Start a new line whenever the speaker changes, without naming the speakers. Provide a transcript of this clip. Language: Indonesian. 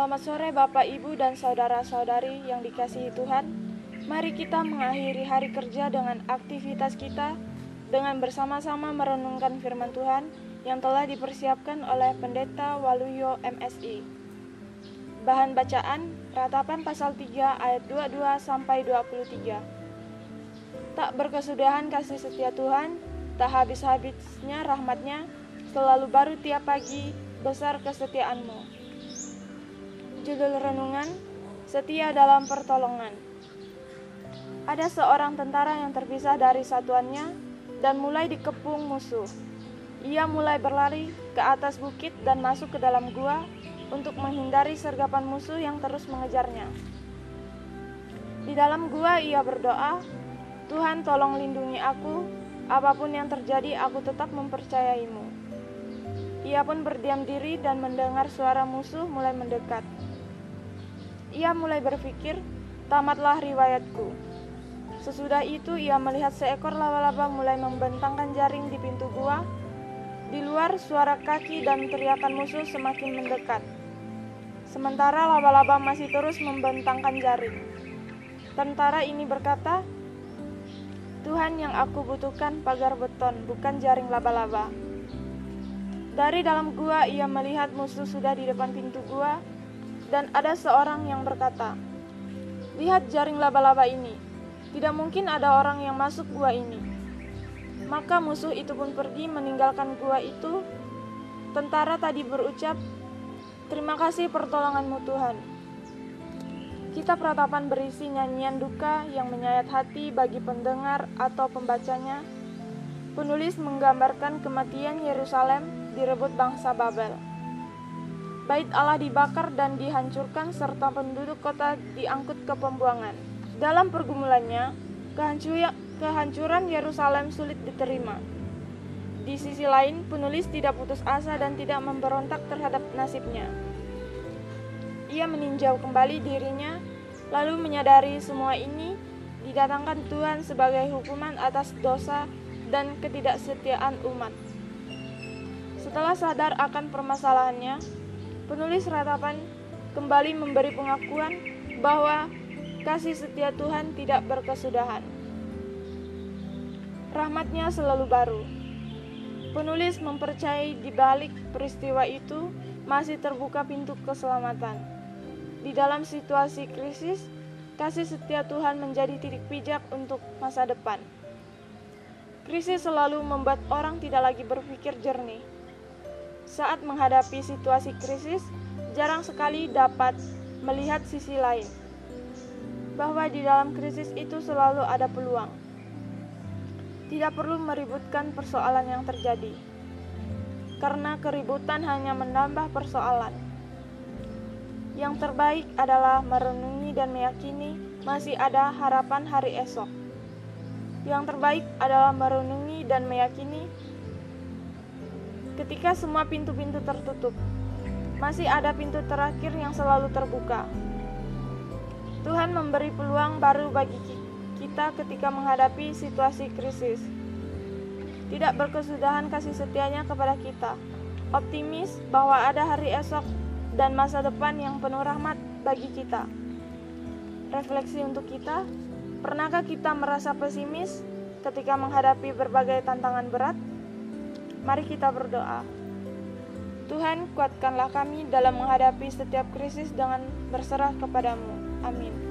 Selamat sore Bapak, Ibu, dan saudara-saudari yang dikasihi Tuhan. Mari kita mengakhiri hari kerja dengan aktivitas kita dengan bersama-sama merenungkan firman Tuhan yang telah dipersiapkan oleh Pendeta Waluyo MSI. Bahan bacaan, Ratapan pasal 3 ayat 22-23. Tak berkesudahan kasih setia Tuhan, tak habis-habisnya rahmat-Nya, selalu baru tiap pagi, besar kesetiaan-Mu. Judul renungan, Setia dalam Pertolongan. Ada seorang tentara yang terpisah dari satuannya dan mulai dikepung musuh. Ia mulai berlari ke atas bukit dan masuk ke dalam gua untuk menghindari sergapan musuh yang terus mengejarnya. Di dalam gua ia berdoa, "Tuhan, tolong lindungi aku, apapun yang terjadi aku tetap mempercayai-Mu." Ia pun berdiam diri dan mendengar suara musuh mulai mendekat. Ia mulai berpikir, tamatlah riwayatku. Sesudah itu ia melihat seekor laba-laba mulai membentangkan jaring di pintu gua. Di luar suara kaki dan teriakan musuh semakin mendekat. Sementara laba-laba masih terus membentangkan jaring. Tentara ini berkata, "Tuhan, yang aku butuhkan pagar beton, bukan jaring laba-laba." Dari dalam gua ia melihat musuh sudah di depan pintu gua. Dan ada seorang yang berkata, "Lihat jaring laba-laba ini, tidak mungkin ada orang yang masuk gua ini." Maka musuh itu pun pergi meninggalkan gua itu. Tentara tadi berucap, "Terima kasih pertolongan-Mu Tuhan." Kitab Ratapan berisi nyanyian duka yang menyayat hati bagi pendengar atau pembacanya. Penulis menggambarkan kematian Yerusalem direbut bangsa Babel. Bait Allah dibakar dan dihancurkan serta penduduk kota diangkut ke pembuangan. Dalam pergumulannya, kehancuran Yerusalem sulit diterima. Di sisi lain, penulis tidak putus asa dan tidak memberontak terhadap nasibnya. Ia meninjau kembali dirinya, lalu menyadari semua ini didatangkan Tuhan sebagai hukuman atas dosa dan ketidaksetiaan umat. Setelah sadar akan permasalahannya, penulis Ratapan kembali memberi pengakuan bahwa kasih setia Tuhan tidak berkesudahan. Rahmat-Nya selalu baru. Penulis mempercayai di balik peristiwa itu masih terbuka pintu keselamatan. Di dalam situasi krisis, kasih setia Tuhan menjadi titik pijak untuk masa depan. Krisis selalu membuat orang tidak lagi berpikir jernih. Saat menghadapi situasi krisis, jarang sekali dapat melihat sisi lain, bahwa di dalam krisis itu selalu ada peluang. Tidak perlu meributkan persoalan yang terjadi, karena keributan hanya menambah persoalan. Yang terbaik adalah merenungi dan meyakini masih ada harapan hari esok. Yang terbaik adalah merenungi dan meyakini ketika semua pintu-pintu tertutup, masih ada pintu terakhir yang selalu terbuka. Tuhan memberi peluang baru bagi kita ketika menghadapi situasi krisis. Tidak berkesudahan kasih setianya kepada kita. Optimis bahwa ada hari esok dan masa depan yang penuh rahmat bagi kita. Refleksi untuk kita, pernahkah kita merasa pesimis ketika menghadapi berbagai tantangan berat? Mari kita berdoa. Tuhan, kuatkanlah kami dalam menghadapi setiap krisis dengan berserah kepada-Mu. Amin.